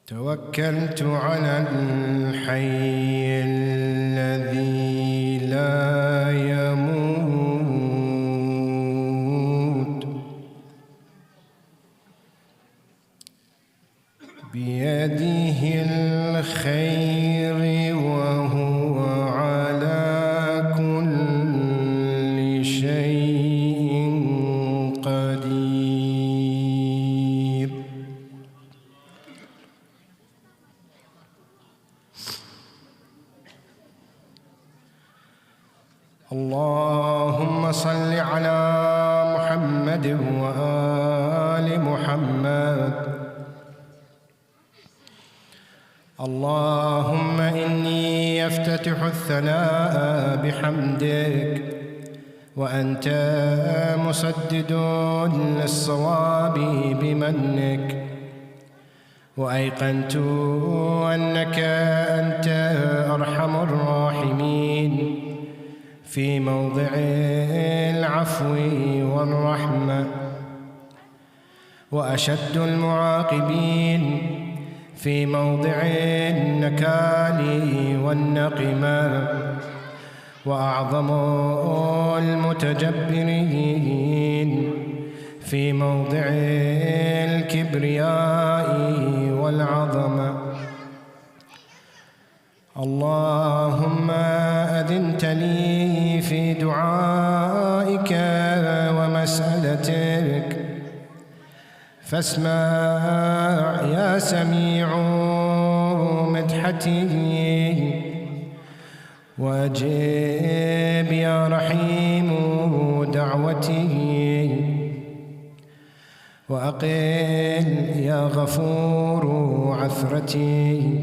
توكلت على الحي الذي لا يموت بيده الخير وهو على كل شيء قدير. اللهم صل على محمد وآل محمد. اللهم إني أفتتح الثناء بحمدك وأنت مسدد للصواب بمنك، وأيقنت أنك أنت أرحم الراحمين في موضع العفو والرحمة، وأشد المعاقبين في موضع النكال والنقمة، وأعظم المتجبرين في موضع الكبرياء والعظمة. اللهم أذنت لي في دعائك ومسألتك، فاسمع يا سميع مدحتي، وأجب يا رحيم دعوتي، وأقل يا غفور عثرتي.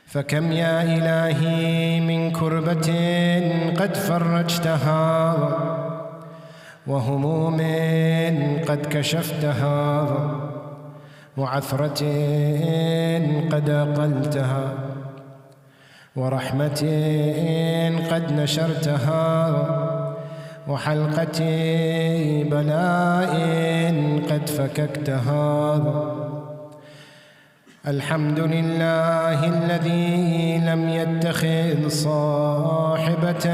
فكم يا إلهي من كربة قد فرجتها، وهموم قد كشفتها، وعثرة قد أقلتها، ورحمة قد نشرتها، وحلقة بلاء قد فككتها. الحمد لله الذي لم يتخذ صاحبة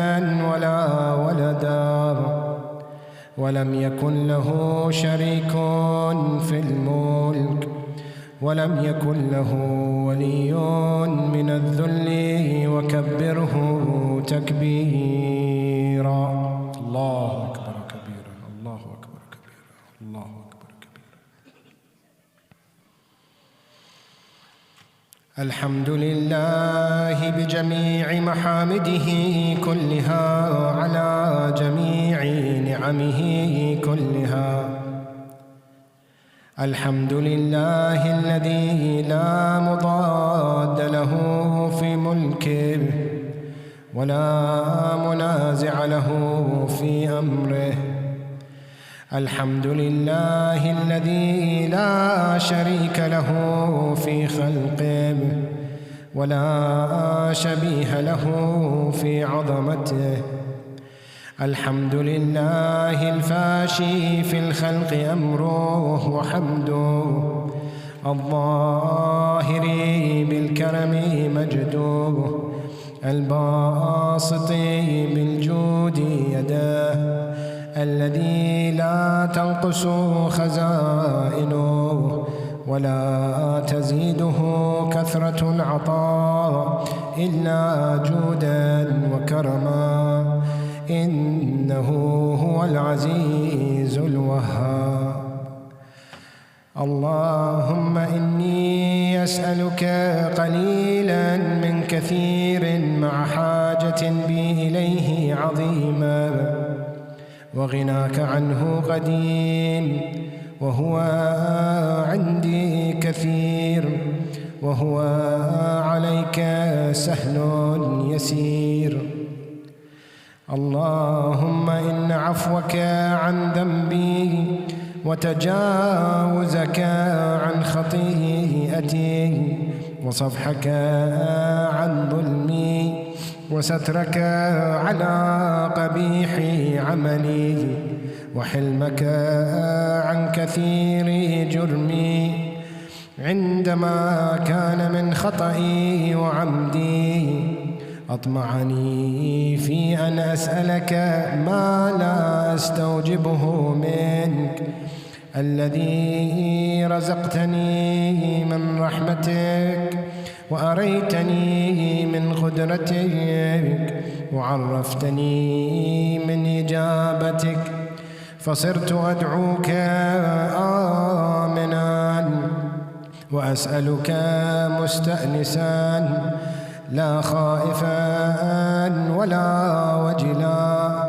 ولا ولدا، ولم يكن له شريك في الملك، ولم يكن له ولي من الذل، وكبره تكبيرا. الله أكبر كبيرا، الله أكبر كبيرا، الله أكبر كبيرا. الحمد لله بجميع محامده كلها، على جميع نعمه كلها. الحمد لله الذي لا مضاد له في ملكه، ولا منازع له في أمره. الحمد لله الذي لا شريك له في خلقه، ولا شبيه له في عظمته. الحمد لله الفاشي في الخلق أمره وحمده، الظاهر بالكرم مجده، الباسط بالجود يداه، الذي لا تنقص خزائنه ولا تزيده كثرة العطاء إلا جودا وكرما، إنه هو العزيز الوهاب. اللهم إني أسألك قليلا من كثير مع حاجة بي إليه عظيما، وغناك عنه قديم، وهو عندي كثير، وهو عليك سهل يسير. اللهم إن عفوك عن ذنبي، وتجاوزك عن خطيئتي، وصفحك عن ظلمي، وسترك على قبيح عملي، وحلمك عن كثير جرمي، عندما كان من خطئي وعمدي أطمعني في أن أسألك ما لا أستوجبه منك، الذي رزقتني من رحمتك وأريتني من قدرتك وعرفتني من إجابتك، فصرت أدعوك آمنا وأسألك مستأنسا، لا خائفا ولا وجلا،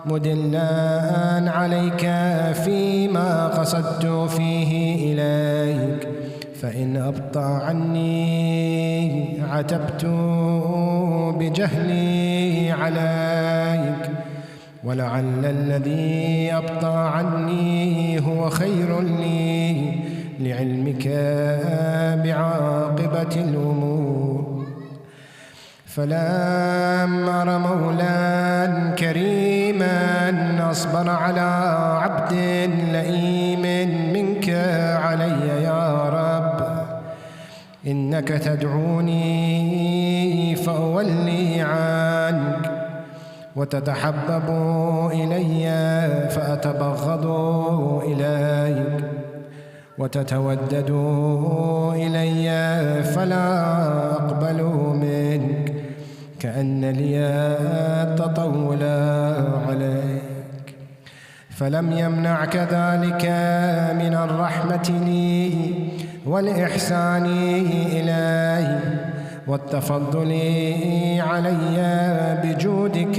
مدلا عليك فيما قصدت فيه إليك، فإن أبطأ عني عتبت بجهلي عليك، ولعل الذي أبطأ عني هو خير لي لعلمك بعاقبة الأمور. فلما أرى مولا كريما أصبر على عبد لئيم منك علي يا رب، إنك تدعوني فأولي عنك، وتتحبب إلي فأتبغض إليك، وتتودد إلي فلا أقبل منك، كأن لي التطول عليك. فلم يمنعك ذلك من الرحمة لي والإحسان إلي والتفضل علي بجودك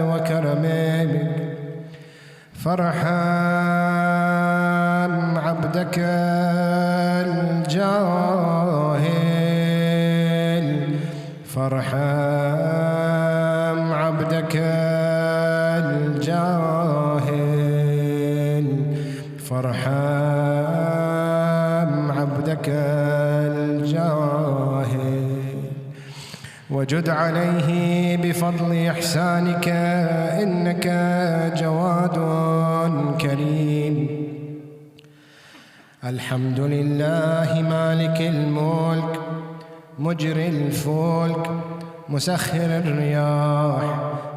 وكرمك، فارحم عبدك الجاهل، فارحم عبدك الجاهل، فارحم عبدك الجاهل، وجد عليه بفضل إحسانك، إنك جواد كريم. الحمد لله مالك الملك مجري الفلك مسخر الرياح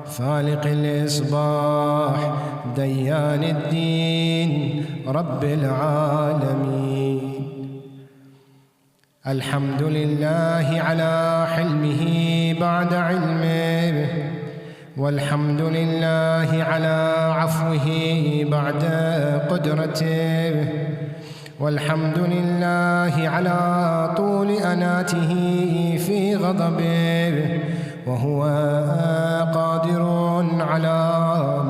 فالق الإصباح ديان الدين رب العالمين. الحمد لله على حلمه بعد علمه، والحمد لله على عفوه بعد قدرته، والحمد لله على طول أناته في غضبه، وهو قادر على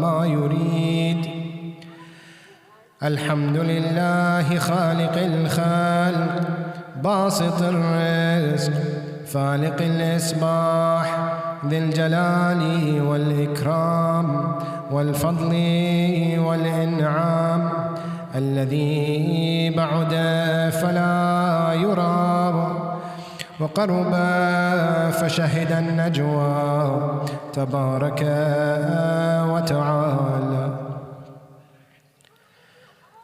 ما يريد. الحمد لله خالق الخلق باسط الرزق فالق الإصباح ذي الجلال والإكرام والفضل والإنعام، الذي بعد فلا يرى وقرب فشهد النجوى تبارك وتعالى.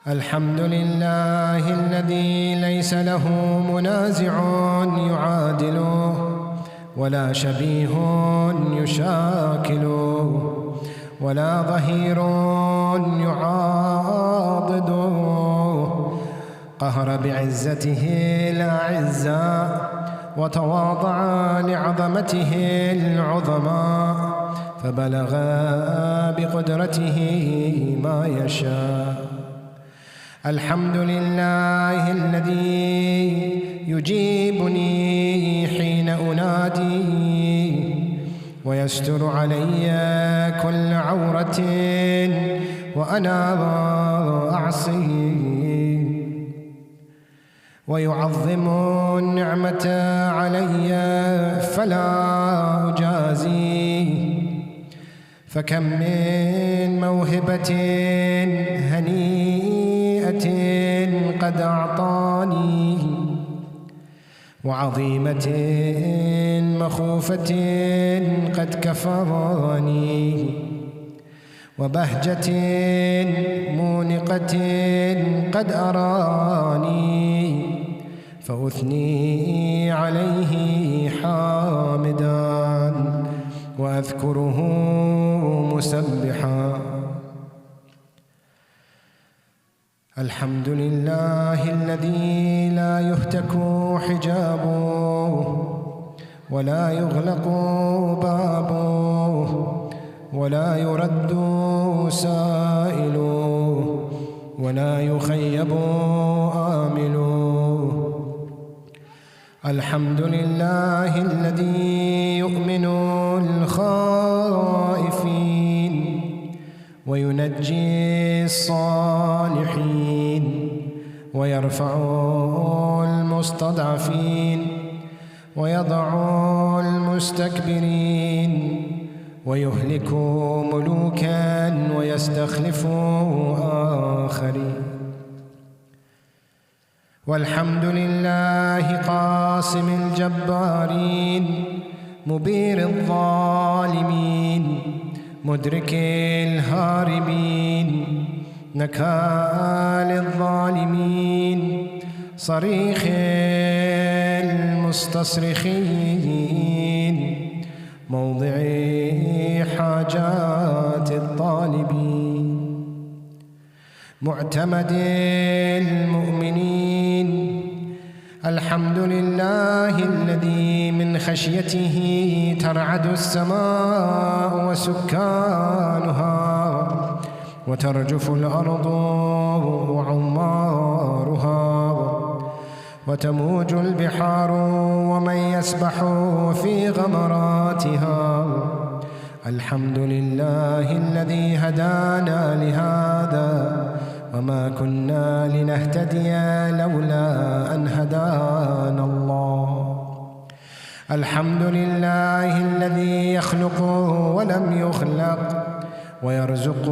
الحمد لله الذي ليس له منازع يعادله ولا شبيه يشاكله ولا ظهير يعاضده، قهر بعزته الأعزاء وتواضع لعظمته العظماء، فبلغ بقدرته ما يشاء. الحمد لله الذي يجيبني حين أنادي ويستر علي كل عورة وأنا أعصي، ويعظم النعمة علي فلا أجازي، فكم من موهبة هنيئة قد أعطاني، وعظيمة مخوفة قد كفاني، وبهجة مونقة قد أراني، فأثني عليه حامدا وأذكره مسبحا. الحمد لله الذي لا يهتك حجابه ولا يغلق بابه ولا يرد سائله ولا يخيب آمله. الحمد لله الذي يؤمن الخائفين وينجي الصالحين ويرفع المستضعفين ويضع المستكبرين ويهلك ملوكا ويستخلف آخرين. والحمد لله قاسم الجبارين مبير الظالمين مدرك الهاربين نكال الظالمين صريخ المستصرخين موضع حاجات الطالبين معتمد المؤمنين. الحمد لله الذي من خشيته ترعد السماء وسكانها وترجف الأرض وعمارها وتموج البحار ومن يسبح في غمراتها. الحمد لله الذي هدانا لهذا وما كنا لنهتدي لولا أن هدانا الله. الحمد لله الذي يخلق ولم يخلق ويرزق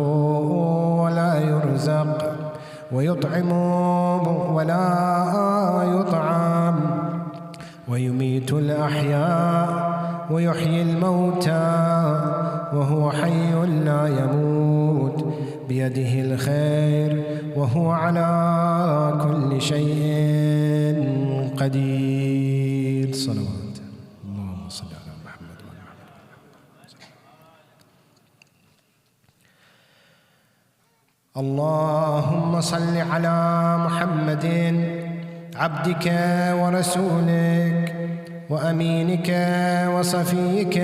ولا يرزق ويطعم ولا يطعم ويميت الأحياء ويحيي الموتى وهو حي لا يموت بيده الخير وهو على كل شيء قدير. صلوات اللهم صل على محمد وعلى محمد. اللهم صل على محمد عبدك ورسولك وأمينك وصفيك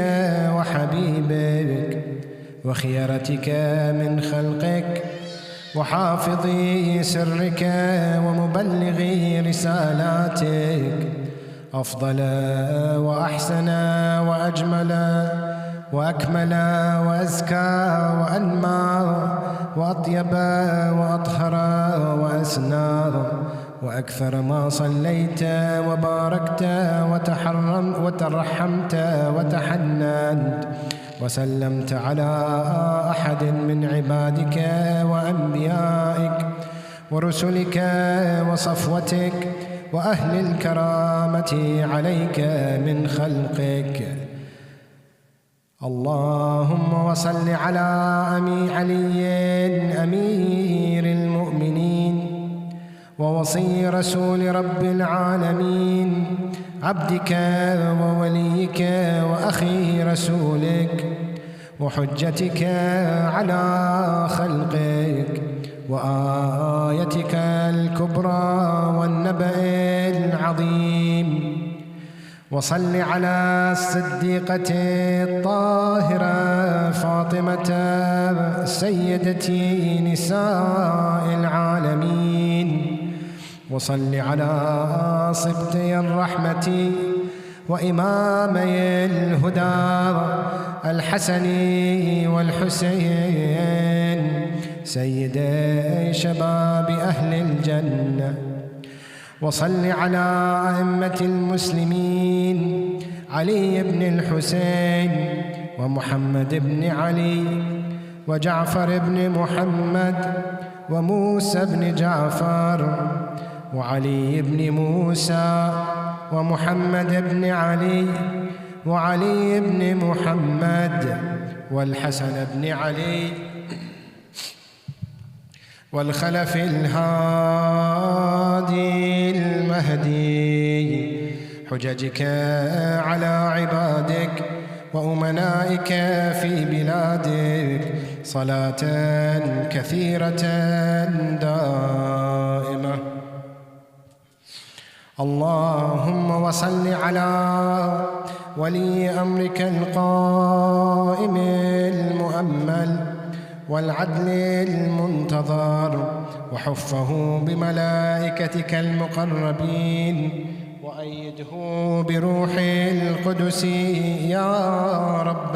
وحبيبك وخيرتك من خلقك وحافظ سرك ومبلغ رسالاتك أفضل وأحسن وأجمل وأكمل وأزكى وأنمى وأطيب وأطهر وأسنى وأكثر ما صليت وباركت وترحمت وتحننت وسلمت على أحد من عبادك وأنبيائك ورسلك وصفوتك وأهل الكرامة عليك من خلقك. اللهم وصل على علي أمير المؤمنين ووصي رسول رب العالمين عبدك ووليك وأخي رسولك وحجتك على خلقك وآيتك الكبرى والنبأ العظيم. وصل على الصديقة الطاهرة فاطمة سيدة نساء العالمين. وصل على صبتي الرحمة وإمامي الهدى الحسن والحسين سيدي شباب أهل الجنة. وصل على أئمة المسلمين علي بن الحسين ومحمد بن علي وجعفر بن محمد وموسى بن جعفر وعلي بن موسى ومحمد بن علي وعلي بن محمد والحسن بن علي والخلف الهادي المهدي حججك على عبادك وأمنائك في بلادك صلاة كثيرة دائمة. اللهم وصل على ولي أمرك القائم المؤمل والعدل المنتظر وحفه بملائكتك المقربين وأيده بروح القدس يا رب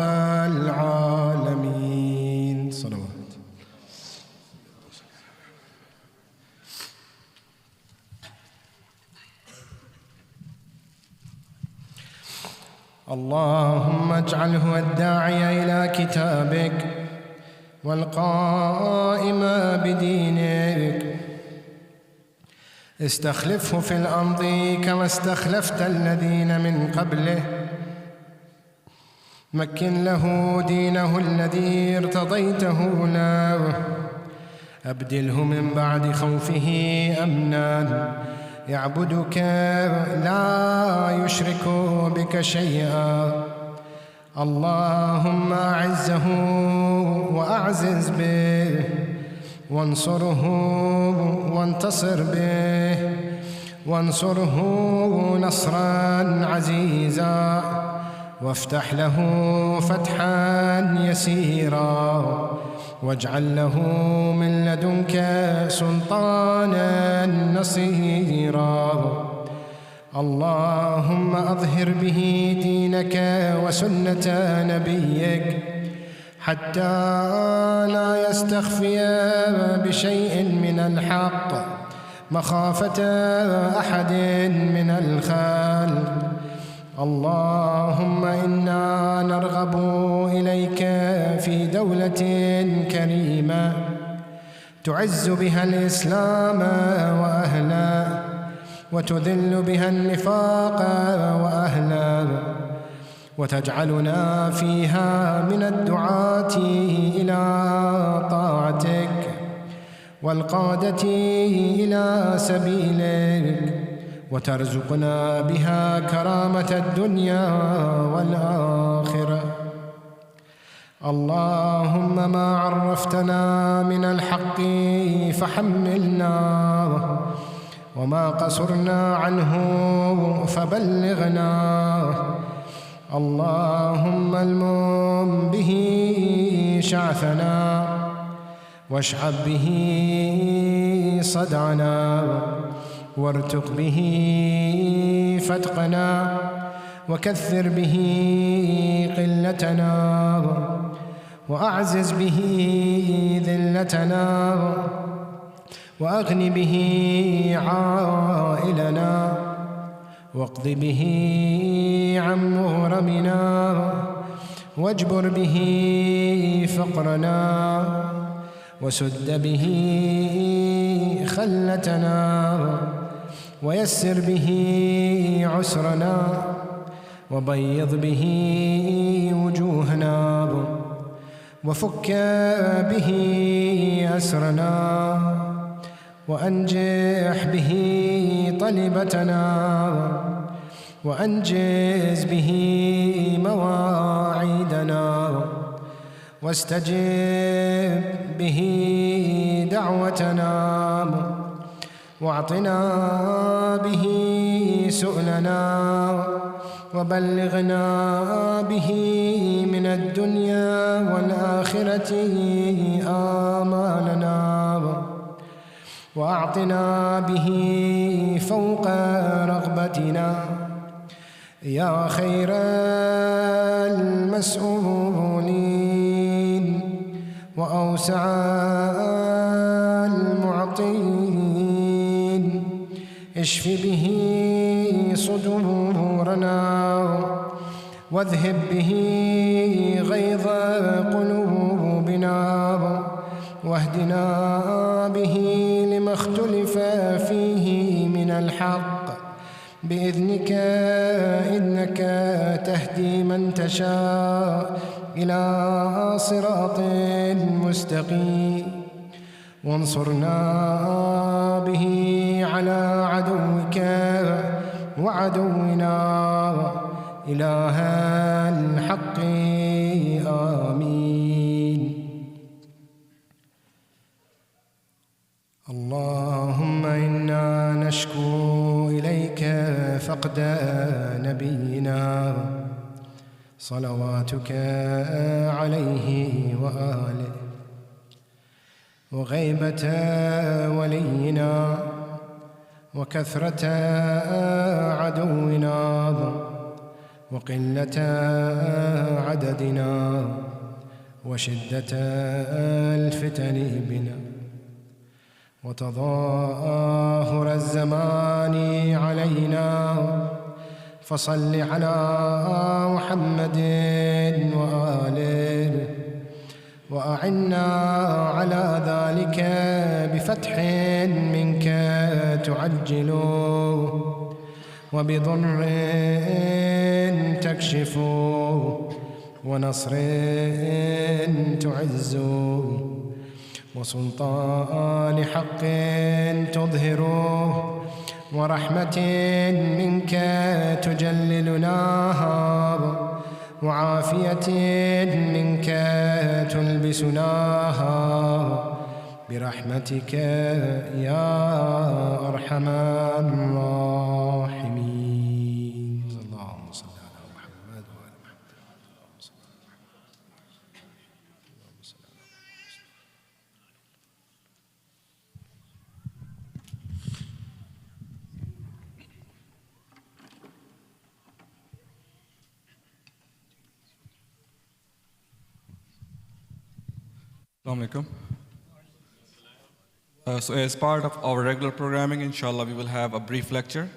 العالمين. صلوات. اللهم اجعله الداعي إلى كتابك والقائم بدينك. استخلفه في الأرض كما استخلفت الذين من قبله. مكن له دينه الذي ارتضيته له. أبدله من بعد خوفه أمنا يعبدك لا يشرك بك شيئا. اللهم أعزه وأعزز به وانصره وانتصر به وانصره نصرا عزيزا وافتح له فتحا يسيرا واجعل له من لدنك سلطانا نصيرا. اللهم أظهر به دينك وسنة نبيك حتى لا يستخفي بشيء من الحق مخافة أحد من الخلق. اللهم إنا نرغب إليك في دولة كريمة تعز بها الإسلام وأهله وتذل بها النفاق وأهله وتجعلنا فيها من الدعاة إلى طاعتك والقادة إلى سبيلك وترزقنا بها كرامة الدنيا والآخرة. اللهم ما عرفتنا من الحق فحملنا وما قصرنا عنه فبلغنا. اللهم المم به شعثنا واشعب به صدعنا وارتق به فتقنا وكثر به قلتنا وأعزز به ذلتنا وأغن به عائلنا واقض به عن مغرمنا واجبر به فقرنا وسد به خلتنا ويسر به عسرنا وبيض به وجوهنا وفك به أسرنا وأنجح به طلبتنا وأنجز به مواعيدنا واستجب به دعوتنا واعطنا به سؤلنا وبلغنا به من الدنيا والآخرة آمالنا وأعطنا به فوق رغبتنا يا خير المسؤولين وأوسع المعطين. اشف به صدورنا واذهب به غيظ قلوبنا واهدنا به لما اختلف فيه من الحق بإذنك إنك تهدي من تشاء إلى صراط مستقيم. وانصرنا به على عدوك وعدونا إله الحق آمين. اللهم إنا نشكو إليك فقد نبينا صلواتك عليه وآله، وغيبة ولينا، وكثرة عدونا، وقلة عددنا، وشدة الفتن بنا، وتظاهر الزمان علينا. فصل على محمد وآله، وأعنا على ذلك بفتح منك تعجل، وبضر تكشف، ونصر تعز، وسلطان حق تظهر، ورحمة منك تجللناها، وعافية منك تلبسناها، برحمتك يا أرحم الراحمين. اللهم صل على محمد وآل محمد. Assalamu alaikum. So as part of our regular programming, inshallah, we will have a brief lecture.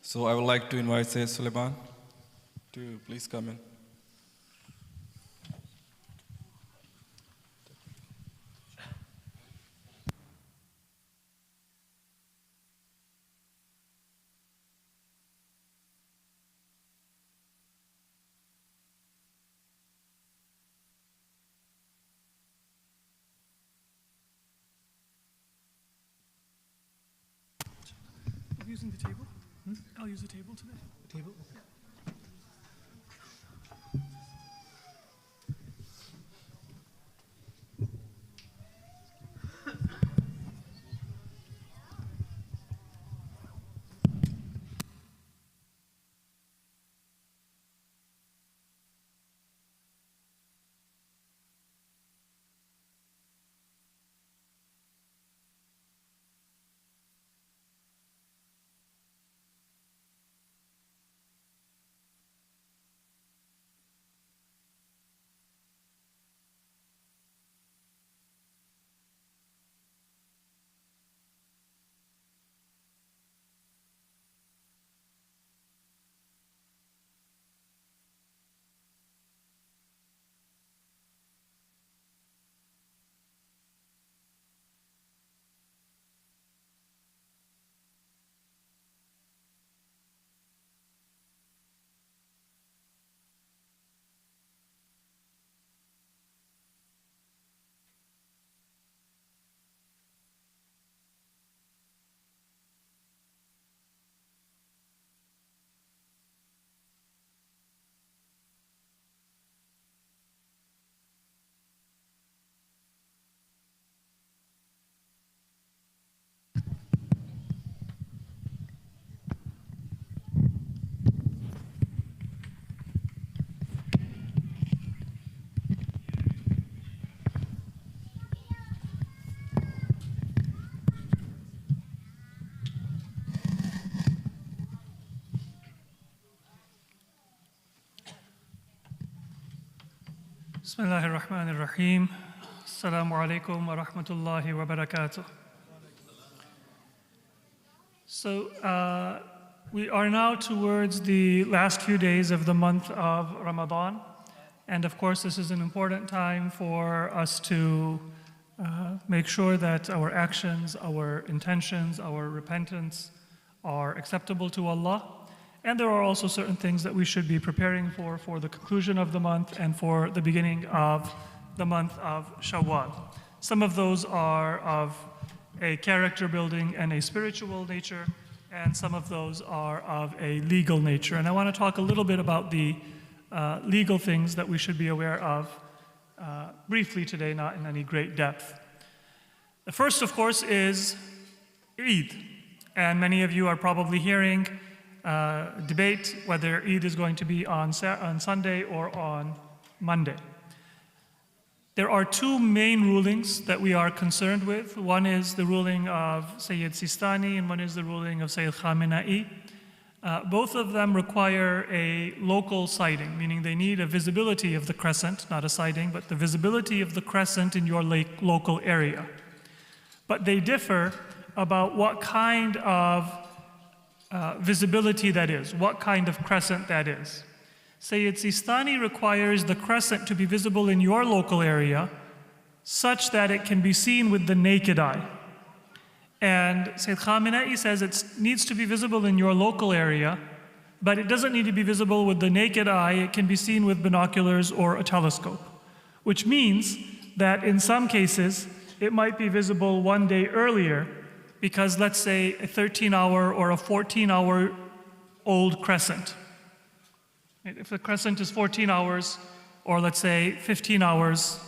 So I would like to invite Sayyid Suleiman to please come in. Using the table? I'll use the table today. The table? Yeah. Bismillahir Rahmanir Rahim. Assalamu alaikum wa rahmatullahi wa barakatuh. So we are now towards the last few days of the month of Ramadan. And of course, this is an important time for us to make sure that our actions, our intentions, our repentance are acceptable to Allah. And there are also certain things that we should be preparing for the conclusion of the month and for the beginning of the month of Shawwal. Some of those are of a character building and a spiritual nature, and some of those are of a legal nature. And I want to talk a little bit about the legal things that we should be aware of briefly today, not in any great depth. The first, of course, is Eid. And many of you are probably hearing debate whether Eid is going to be on Sunday or on Monday. There are two main rulings that we are concerned with. One is the ruling of Sayyid Sistani and one is the ruling of Sayyid Khamenei. Both of them require a local sighting, meaning they need a visibility of the crescent, not a sighting, but the visibility of the crescent in your local area. But they differ about what kind of visibility that is, what kind of crescent that is. Sayyid Sistani requires the crescent to be visible in your local area such that it can be seen with the naked eye. And Sayyid Khamenei says it needs to be visible in your local area, but it doesn't need to be visible with the naked eye. It can be seen with binoculars or a telescope, which means that in some cases it might be visible one day earlier because, let's say, a 13-hour or a 14-hour old crescent. If the crescent is 14 hours, or let's say 15 hours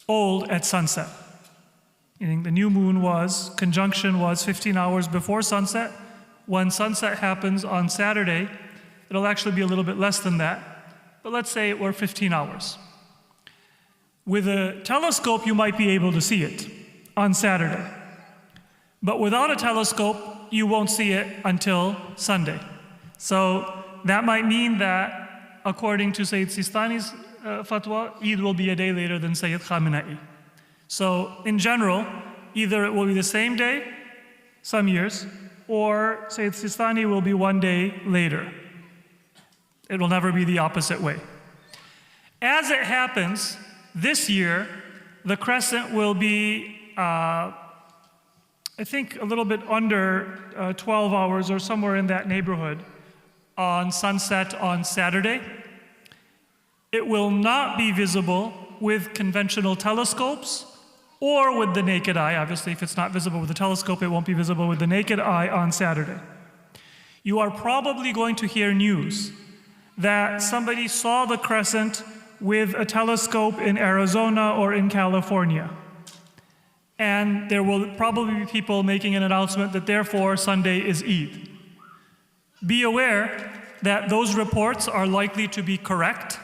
old at sunset, meaning the new moon conjunction was 15 hours before sunset. When sunset happens on Saturday, it'll actually be a little bit less than that, but let's say it were 15 hours. With a telescope, you might be able to see it on Saturday. But without a telescope, you won't see it until Sunday. So that might mean that, according to Sayyid Sistani's fatwa, Eid will be a day later than Sayyid Khamenei. So in general, either it will be the same day, some years, or Sayyid Sistani will be one day later. It will never be the opposite way. As it happens, this year, the crescent will be, I think, a little bit under 12 hours or somewhere in that neighborhood on sunset on Saturday. It will not be visible with conventional telescopes or with the naked eye. Obviously, if it's not visible with the telescope, it won't be visible with the naked eye on Saturday. You are probably going to hear news that somebody saw the crescent with a telescope in Arizona or in California. And there will probably be people making an announcement that therefore Sunday is Eid. Be aware that those reports are likely to be correct.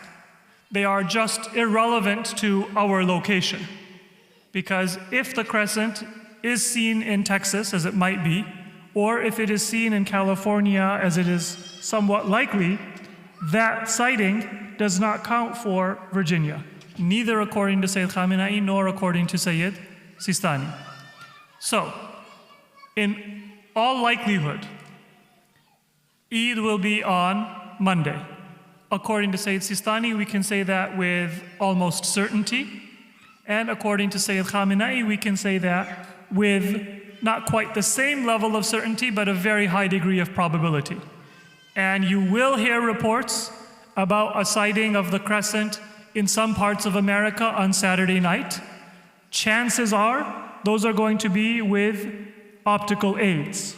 They are just irrelevant to our location. Because if the crescent is seen in Texas, as it might be, or if it is seen in California, as it is somewhat likely, that sighting does not count for Virginia, neither according to Sayyid Khamenei nor according to Sayyid Sistani. So, in all likelihood, Eid will be on Monday. According to Sayyid Sistani, we can say that with almost certainty. And according to Sayyid Khamenei, we can say that with not quite the same level of certainty, but a very high degree of probability. And you will hear reports about a sighting of the crescent in some parts of America on Saturday night. Chances are those are going to be with optical aids,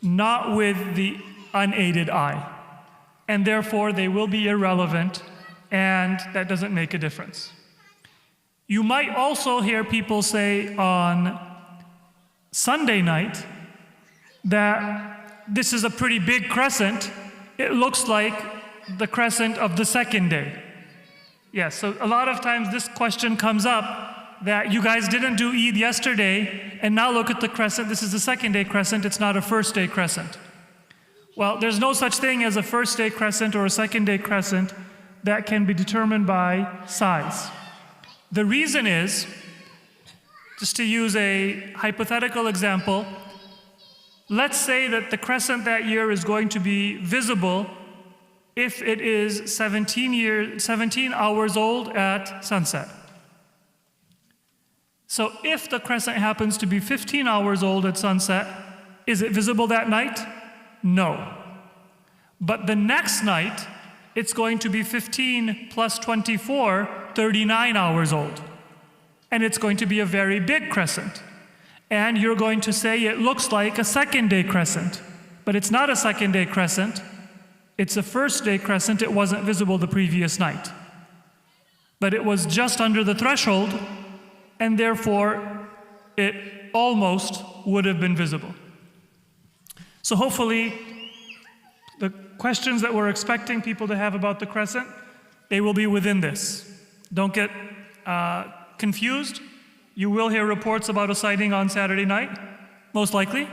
not with the unaided eye. And therefore, they will be irrelevant, and that doesn't make a difference. You might also hear people say on Sunday night that this is a pretty big crescent. It looks like the crescent of the second day. Yes, so a lot of times this question comes up that you guys didn't do Eid yesterday, and now look at the crescent. This is the second day crescent, it's not a first day crescent. Well, there's no such thing as a first day crescent or a second day crescent that can be determined by size. The reason is, just to use a hypothetical example, let's say that the crescent that year is going to be visible if it is 17 hours old at sunset. So if the crescent happens to be 15 hours old at sunset, is it visible that night? No. But the next night, it's going to be 15 plus 24, 39 hours old. and it's going to be a very big crescent. And you're going to say it looks like a second-day crescent, but it's not a second-day crescent. It's a first-day crescent. It wasn't visible the previous night. But it was just under the threshold, and therefore it almost would have been visible. So hopefully the questions that we're expecting people to have about the crescent, they will be within this. Don't get confused. You will hear reports about a sighting on Saturday night, most likely.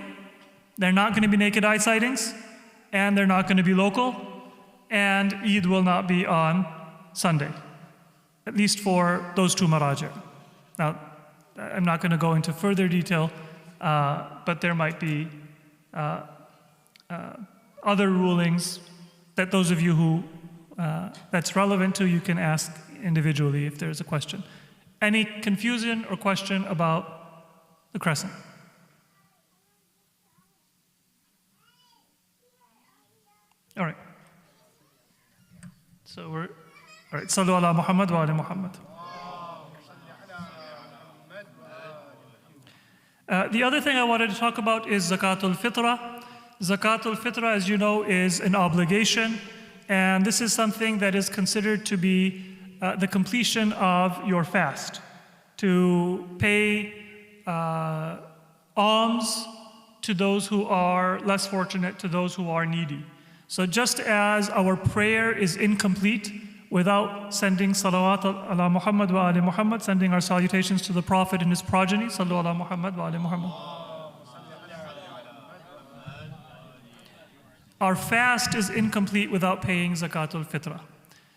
They're not going to be naked eye sightings, and they're not going to be local, and Eid will not be on Sunday, at least for those two maraji'. Now, I'm not going to go into further detail, but there might be other rulings that those of you who that's relevant to, you can ask individually if there's a question. Any confusion or question about the crescent? All right. So all right. Sallu ala Muhammad wa ala Muhammad. The other thing I wanted to talk about is Zakatul Fitrah. Zakatul Fitrah, as you know, is an obligation, and this is something that is considered to be the completion of your fast, to pay alms to those who are less fortunate, to those who are needy. So just as our prayer is incomplete without sending salawat ala Muhammad wa ali Muhammad, sending our salutations to the Prophet and his progeny, sallu ala Muhammad wa ali Muhammad. Our fast is incomplete without paying Zakatul Fitrah.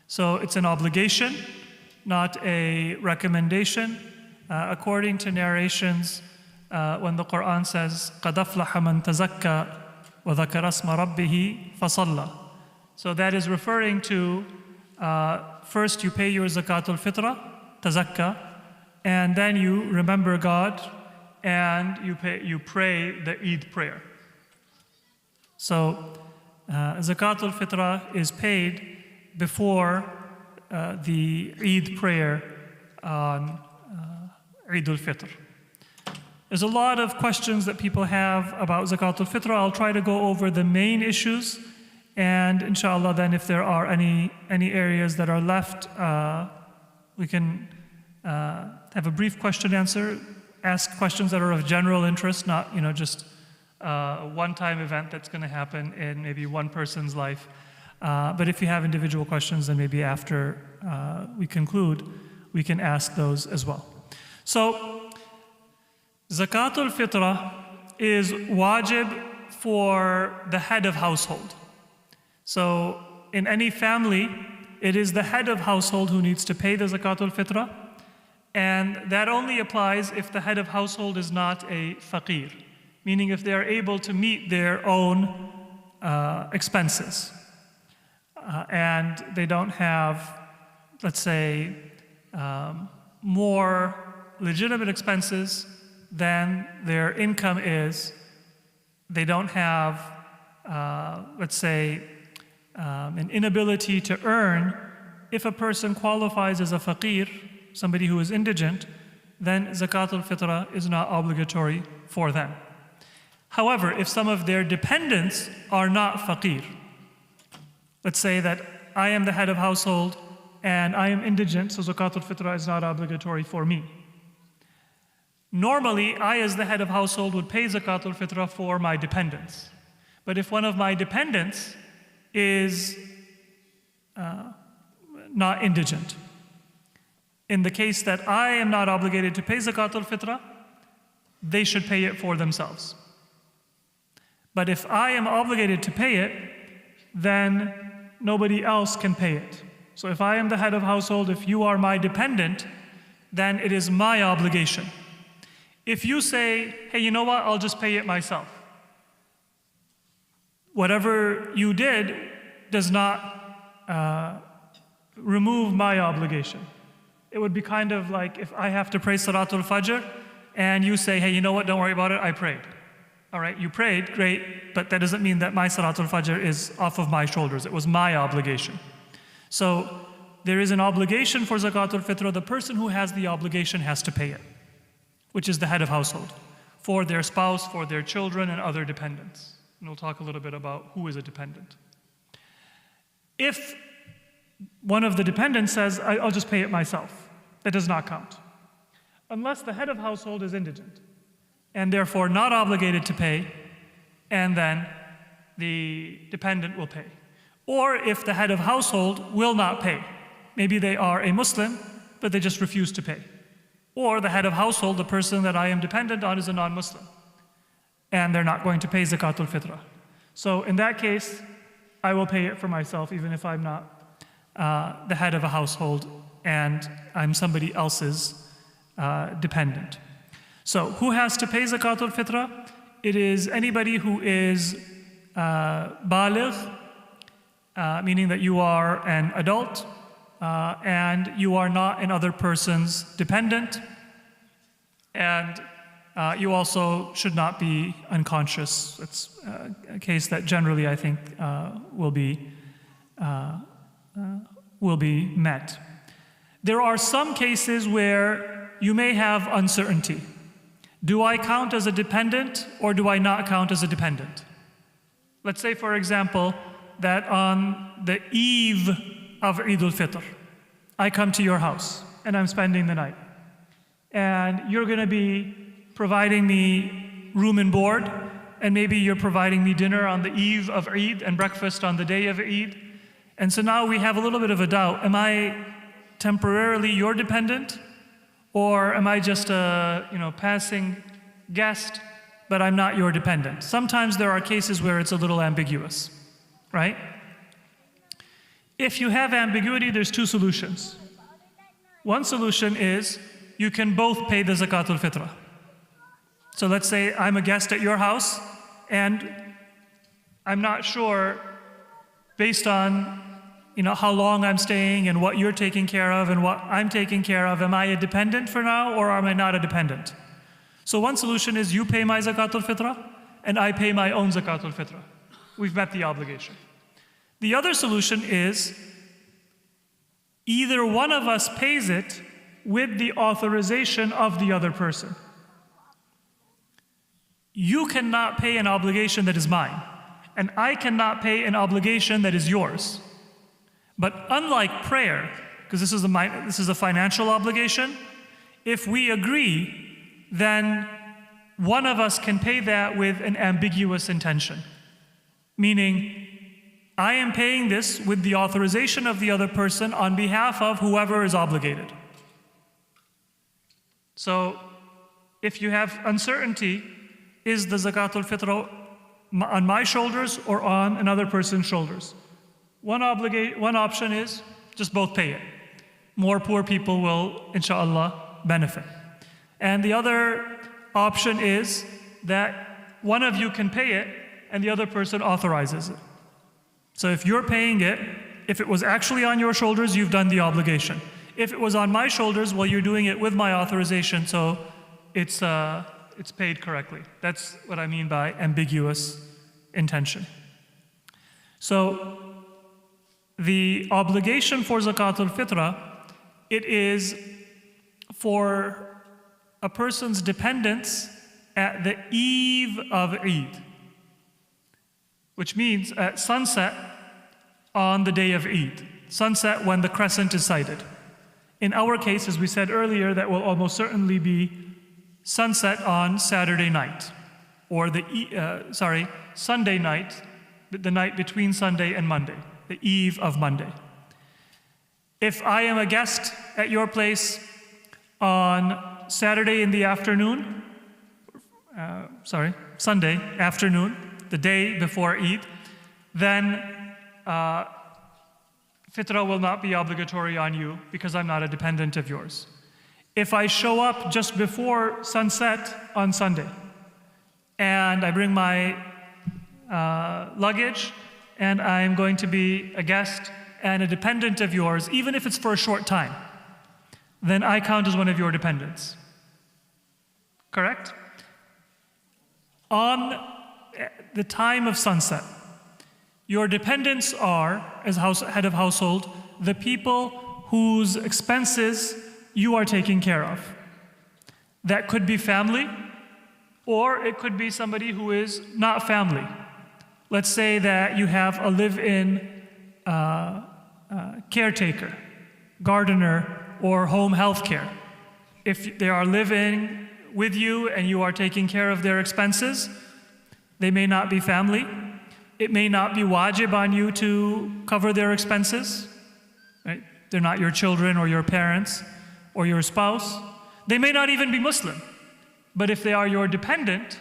So it's an obligation, not a recommendation. According to narrations, when the Quran says, قَدْ أَفْلَحَ مَنْ تَزَكَّى وَذَكَرَ اسْمَ رَبِّهِ فَصَلَّى. So that is referring to first you pay your Zakatul Fitrah, tazakka, and then you remember God and you pray the Eid prayer. So Zakatul Fitrah is paid before the Eid prayer on Eid al-Fitr. There's a lot of questions that people have about Zakatul Fitr. I'll try to go over the main issues, and inshallah then if there are any areas that are left, we can have a brief question answer, ask questions that are of general interest, not just a one-time event that's going to happen in maybe one person's life. But if you have individual questions, then maybe after we conclude, we can ask those as well. So, Zakatul Fitrah is wajib for the head of household. So, in any family, it is the head of household who needs to pay the Zakatul Fitrah, and that only applies if the head of household is not a faqir, meaning if they are able to meet their own expenses. And they don't have, let's say, more legitimate expenses than their income is. They don't have, let's say, an inability to earn. If a person qualifies as a faqir, somebody who is indigent, then Zakatul Fitrah is not obligatory for them. However, if some of their dependents are not faqir, let's say that I am the head of household and I am indigent, so Zakatul Fitrah is not obligatory for me. Normally, I as the head of household would pay Zakatul Fitrah for my dependents. But if one of my dependents is not indigent, in the case that I am not obligated to pay Zakatul Fitrah, they should pay it for themselves. But if I am obligated to pay it, then nobody else can pay it. So if I am the head of household, if you are my dependent, then it is my obligation. If you say, hey, you know what, I'll just pay it myself, whatever you did does not remove my obligation. It would be kind of like if I have to pray Salatul Fajr and you say, hey, you know what, don't worry about it, I prayed. All right, you prayed, great, but that doesn't mean that my Salatul Fajr is off of my shoulders. It was my obligation. So there is an obligation for Zakatul Fitr. The person who has the obligation has to pay it, which is the head of household, for their spouse, for their children, and other dependents. And we'll talk a little bit about who is a dependent. If one of the dependents says, I'll just pay it myself, that does not count. Unless the head of household is indigent, and therefore not obligated to pay, and then the dependent will pay. Or if the head of household will not pay. Maybe they are a Muslim, but they just refuse to pay. Or the head of household, the person that I am dependent on, is a non-Muslim, and they're not going to pay Zakatul Fitr. So in that case, I will pay it for myself, even if I'm not the head of a household and I'm somebody else's dependent. So who has to pay Zakatul Fitr? It is anybody who is baligh, meaning that you are an adult, and you are not another person's dependent, and you also should not be unconscious. It's a case that generally I think will be met. There are some cases where you may have uncertainty. Do I count as a dependent or do I not count as a dependent? Let's say, for example, that on the eve of Eid al-Fitr, I come to your house and I'm spending the night. And you're going to be providing me room and board, and maybe you're providing me dinner on the eve of Eid and breakfast on the day of Eid. And so now we have a little bit of a doubt. Am I temporarily your dependent? Or am I just a passing guest, but I'm not your dependent? Sometimes there are cases where it's a little ambiguous, right? If you have ambiguity, there's two solutions. One solution is you can both pay the Zakatul Fitr. So let's say I'm a guest at your house and I'm not sure, based on how long I'm staying and what you're taking care of and what I'm taking care of, am I a dependent for now or am I not a dependent? So one solution is you pay my Zakatul Fitr and I pay my own Zakatul Fitr. We've met the obligation. The other solution is either one of us pays it with the authorization of the other person. You cannot pay an obligation that is mine, and I cannot pay an obligation that is yours. But unlike prayer, because this is a financial obligation, if we agree, then one of us can pay that with an ambiguous intention. Meaning, I am paying this with the authorization of the other person on behalf of whoever is obligated. So, if you have uncertainty, is the Zakatul Fitr on my shoulders or on another person's shoulders? One option is just both pay it. More poor people will, inshallah, benefit. And the other option is that one of you can pay it and the other person authorizes it. So if you're paying it, if it was actually on your shoulders, you've done the obligation. If it was on my shoulders, well, you're doing it with my authorization, so it's paid correctly. That's what I mean by ambiguous intention. So the obligation for Zakatul Fitr, it is for a person's dependence at the eve of Eid, which means at sunset on the day of Eid, sunset when the crescent is sighted. In our case, as we said earlier, that will almost certainly be sunset on Saturday night, or Sunday night, the night between Sunday and Monday, the eve of Monday. If I am a guest at your place on Saturday in the afternoon, Sunday afternoon, the day before Eid, then Fitra will not be obligatory on you because I'm not a dependent of yours. If I show up just before sunset on Sunday and I bring my luggage and I'm going to be a guest and a dependent of yours, even if it's for a short time, then I count as one of your dependents. Correct? On the time of sunset, your dependents are, as head of household, the people whose expenses you are taking care of. That could be family, or it could be somebody who is not family. Let's say that you have a live-in caretaker, gardener, or home health care. If they are living with you and you are taking care of their expenses, they may not be family. It may not be wajib on you to cover their expenses. Right? They're not your children or your parents or your spouse. They may not even be Muslim. But if they are your dependent,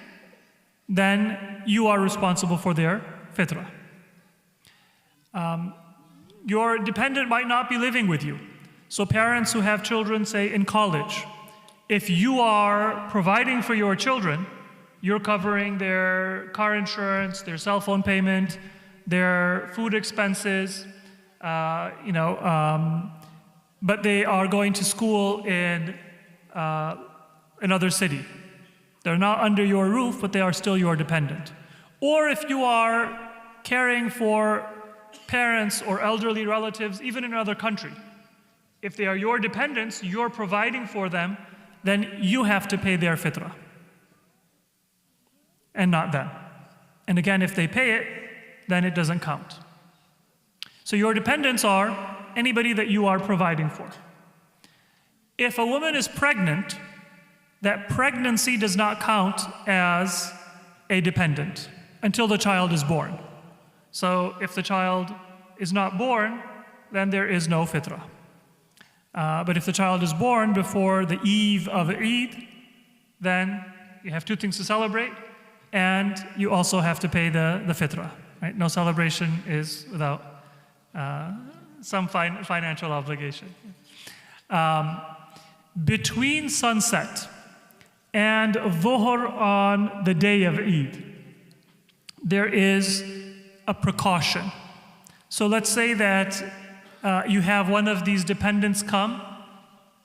then you are responsible for their fitrah. Your dependent might not be living with you. So parents who have children, say, in college, if you are providing for your children, you're covering their car insurance, their cell phone payment, their food expenses, but they are going to school in another city. They're not under your roof, but they are still your dependent. Or if you are caring for parents or elderly relatives, even in another country, if they are your dependents, you're providing for them, then you have to pay their fitrah, and not them. And again, if they pay it, then it doesn't count. So your dependents are anybody that you are providing for. If a woman is pregnant, that pregnancy does not count as a dependent until the child is born. So if the child is not born, then there is no fitrah. But if the child is born before the eve of Eid, then you have two things to celebrate, and you also have to pay the fitrah. Right? No celebration is without some financial obligation. Between sunset and dhuhr on the day of Eid, there is a precaution. So let's say that you have one of these dependents come.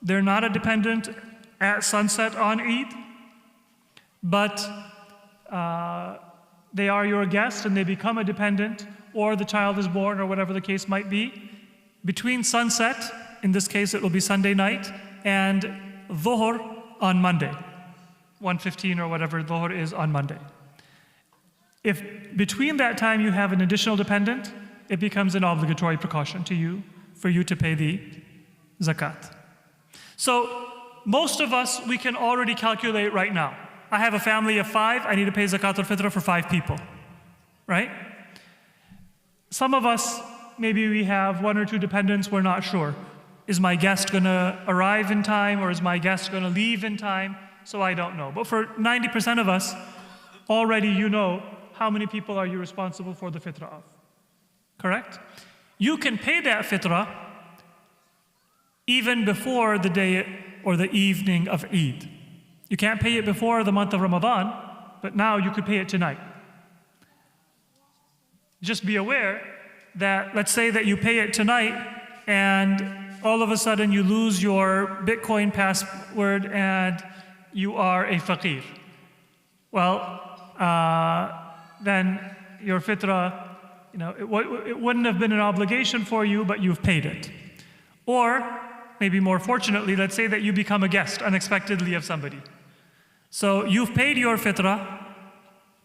They're not a dependent at sunset on Eid, but they are your guest and they become a dependent, or the child is born, or whatever the case might be. Between sunset, in this case it will be Sunday night, and dhuhr on Monday, 1:15 or whatever dhuhr is on Monday. If between that time you have an additional dependent, it becomes an obligatory precaution to you for you to pay the zakat. So most of us, we can already calculate right now. I have a family of 5, I need to pay zakat al-fitr for 5 people, right? Some of us, maybe we have 1 or 2 dependents, we're not sure. Is my guest gonna arrive in time, or is my guest gonna leave in time? So I don't know. But for 90% of us, already you know how many people are you responsible for the fitrah of. Correct? You can pay that fitrah even before the day or the evening of Eid. You can't pay it before the month of Ramadan, but now you could pay it tonight. Just be aware that, let's say that you pay it tonight and all of a sudden you lose your Bitcoin password and you are a faqir. Well, then your fitrah, it wouldn't have been an obligation for you, but you've paid it. Or, maybe more fortunately, let's say that you become a guest unexpectedly of somebody. So you've paid your fitrah,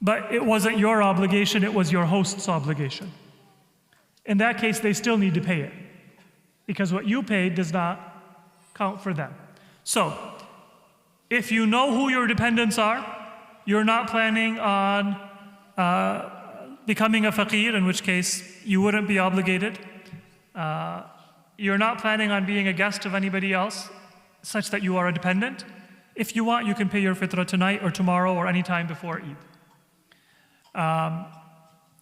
but it wasn't your obligation, it was your host's obligation. In that case, they still need to pay it, because what you paid does not count for them. So, if you know who your dependents are, you're not planning on becoming a faqir, in which case you wouldn't be obligated. You're not planning on being a guest of anybody else, such that you are a dependent. If you want, you can pay your fitrah tonight or tomorrow or any time before Eid.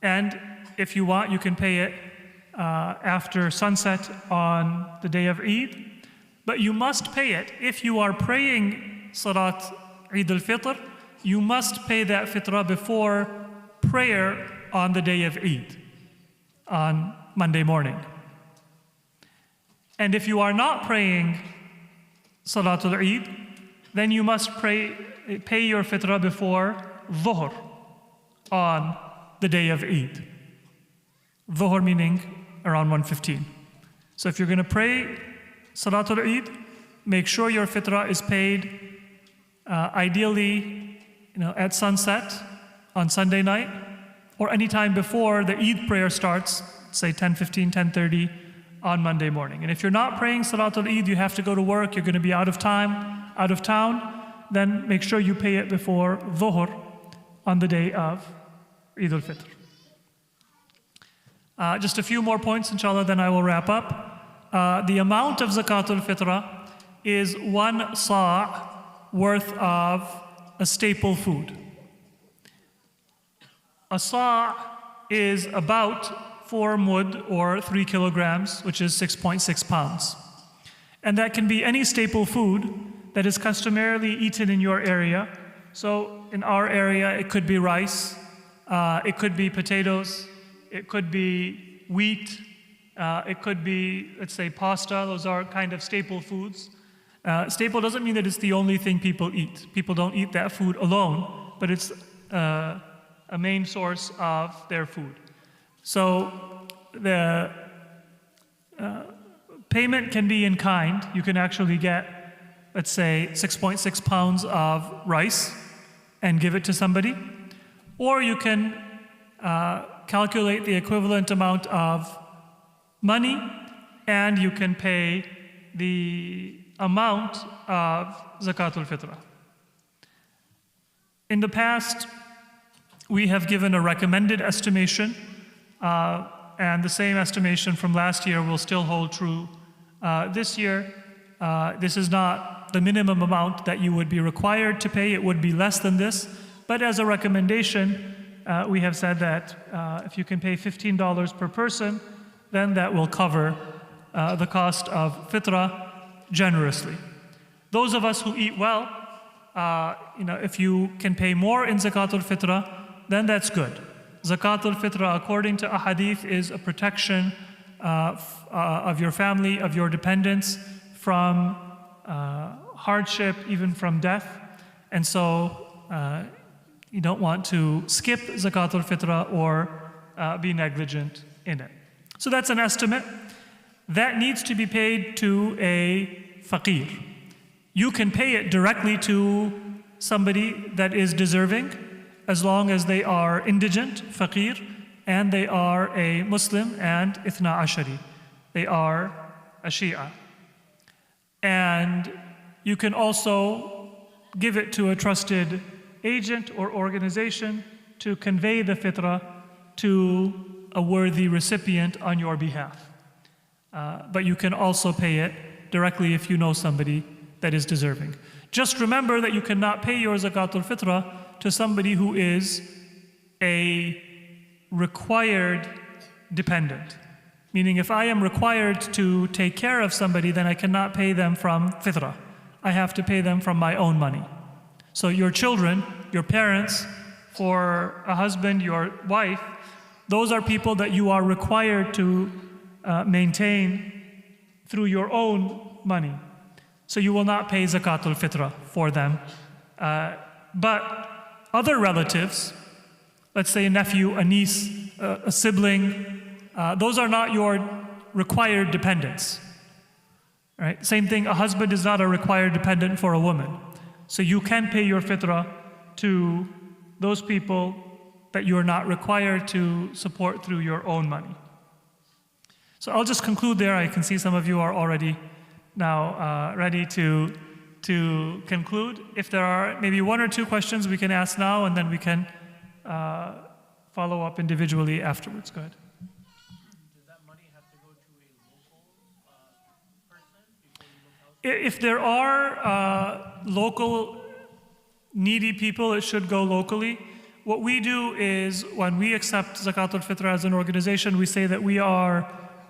And if you want, you can pay it after sunset on the day of Eid. But you must pay it if you are praying Salat Eid al-Fitr. You must pay that fitrah before prayer on the day of Eid, on Monday morning. And if you are not praying Salatul Eid, then you must pay your fitrah before dhuhr on the day of Eid. Dhuhr meaning around 1:15. So if you're going to pray Salatul Eid, make sure your fitrah is paid ideally at sunset on Sunday night or any time before the Eid prayer starts, say 10:15, 10:30 on Monday morning. And if you're not praying Salatul Eid, you have to go to work, you're going to be out of town, then make sure you pay it before Dhuhr on the day of Eid al-Fitr. Just a few more points, inshallah, then I will wrap up. The amount of Zakatul Fitrah is 1 sa' worth of a staple food. A sa' is about 4 mud or 3 kilograms, which is 6.6 pounds. And that can be any staple food that is customarily eaten in your area. So in our area, it could be rice, it could be potatoes, it could be wheat, it could be, let's say, pasta. Those are kind of staple foods. Staple doesn't mean that it's the only thing people eat. People don't eat that food alone, but it's a main source of their food. So the payment can be in kind. You can actually get, let's say, 6.6 pounds of rice and give it to somebody. Or you can calculate the equivalent amount of money and you can pay the amount of Zakatul Fitrah. In the past, we have given a recommended estimation, and the same estimation from last year will still hold true this year. This is not the minimum amount that you would be required to pay. It would be less than this. But as a recommendation, we have said that if you can pay $15 per person, then that will cover the cost of fitrah generously. Those of us who eat well, if you can pay more in Zakatul Fitrah, then that's good. Zakatul Fitrah, according to ahadith, is a protection of your family, of your dependents, from hardship, even from death. And so you don't want to skip Zakatul Fitrah or be negligent in it. So that's an estimate. That needs to be paid to a faqir. You can pay it directly to somebody that is deserving, as long as they are indigent, faqir, and they are a Muslim and Ithna Ashari. They are a Shia. And you can also give it to a trusted agent or organization to convey the fitrah to a worthy recipient on your behalf. But you can also pay it directly if you know somebody that is deserving. Just remember that you cannot pay your Zakatul Fitrah to somebody who is a required dependent. Meaning, if I am required to take care of somebody, then I cannot pay them from fitrah. I have to pay them from my own money. So your children, your parents, for a husband, your wife, those are people that you are required to maintain through your own money. So you will not pay Zakatul Fitrah for them. But other relatives, let's say a nephew, a niece, a sibling, those are not your required dependents. Right? Same thing, a husband is not a required dependent for a woman. So you can pay your fitrah to those people that you are not required to support through your own money. So I'll just conclude there. I can see some of you are already now ready to conclude. If there are maybe 1 or 2 questions we can ask now, and then we can follow up individually afterwards. Go ahead. Does that money have to go to a local person before you look elsewhere? If there are local needy people, it should go locally. What we do is, when we accept Zakatul Fitrah as an organization, we say that we are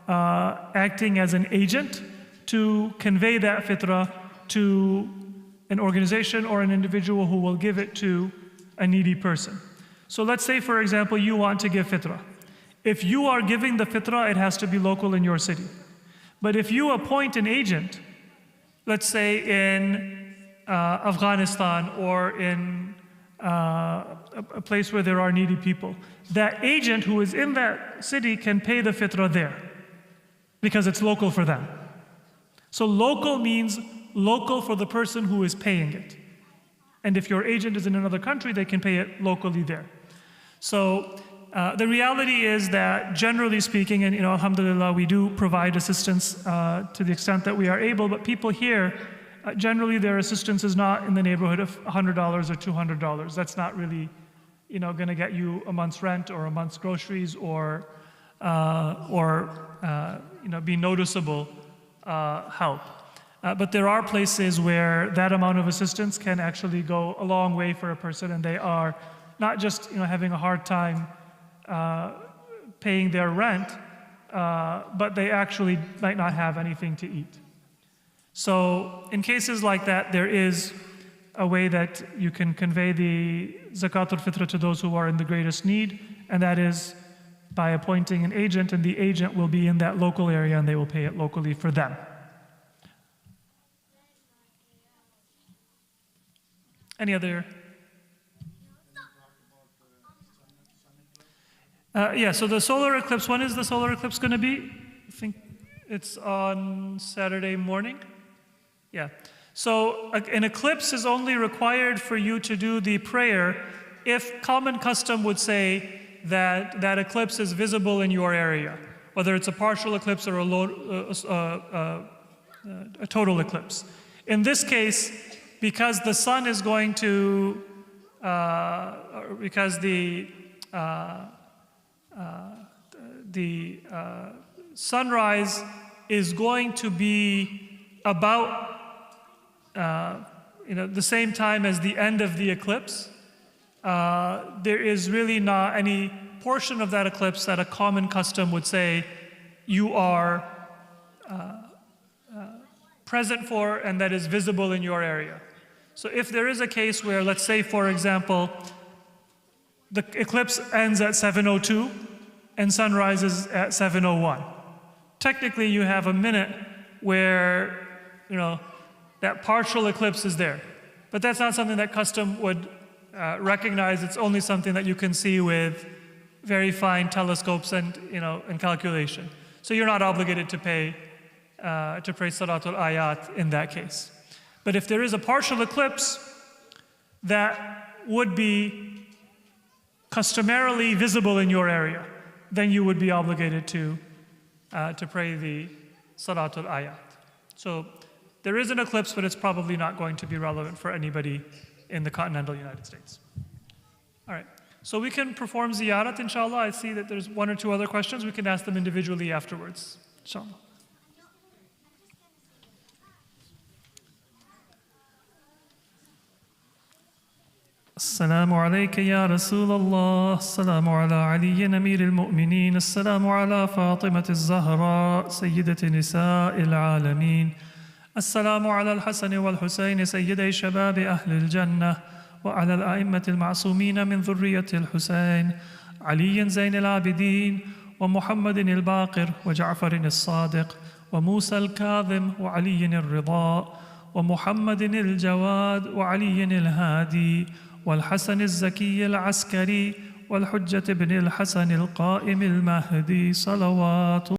acting as an agent to convey that fitrah to an organization or an individual who will give it to a needy person. So let's say, for example, you want to give fitrah. If you are giving the fitrah, it has to be local in your city. But if you appoint an agent, let's say in Afghanistan or in a place where there are needy people, that agent who is in that city can pay the fitrah there because it's local for them. So local means local for the person who is paying it. And if your agent is in another country, they can pay it locally there. So the reality is that generally speaking, and alhamdulillah, we do provide assistance to the extent that we are able, but people here, generally their assistance is not in the neighborhood of $100 or $200. That's not really going to get you a month's rent or a month's groceries or be noticeable help. But there are places where that amount of assistance can actually go a long way for a person, and they are not just having a hard time paying their rent, but they actually might not have anything to eat. So in cases like that, there is a way that you can convey the zakat al-fitr to those who are in the greatest need, and that is by appointing an agent, and the agent will be in that local area and they will pay it locally for them. Any other? So the solar eclipse, when is the solar eclipse going to be? I think it's on Saturday morning. Yeah. So an eclipse is only required for you to do the prayer if common custom would say that that eclipse is visible in your area, whether it's a partial eclipse or a total eclipse. In this case, because the sun is going to, because the sunrise is going to be about the same time as the end of the eclipse, there is really not any portion of that eclipse that a common custom would say you are present for and that is visible in your area. So if there is a case where, let's say, for example, the eclipse ends at 7:02 and sun rises at 7:01, technically you have a minute where that partial eclipse is there. But that's not something that custom would recognize. It's only something that you can see with very fine telescopes and calculation. So you're not obligated to pay Salatul Ayat in that case. But if there is a partial eclipse that would be customarily visible in your area, then you would be obligated to pray the Salatul Ayat. So there is an eclipse, but it's probably not going to be relevant for anybody in the continental United States. All right, so we can perform ziyarat, inshallah. I see that there's one or two other questions. We can ask them individually afterwards, inshallah. السلام عليك يا رسول الله. السلام على علي أمير المؤمنين. السلام على فاطمة الزهراء سيدة نساء العالمين. السلام على الحسن والحسين سيدي شباب أهل الجنة، وعلى الأئمة المعصومين من ذرية الحسين، علي زين العابدين ومحمد الباقر وجعفر الصادق وموسى الكاظم وعلي الرضا ومحمد الجواد وعلي الهادي والحسن الزكي العسكري والحجة بن الحسن القائم المهدي صلوات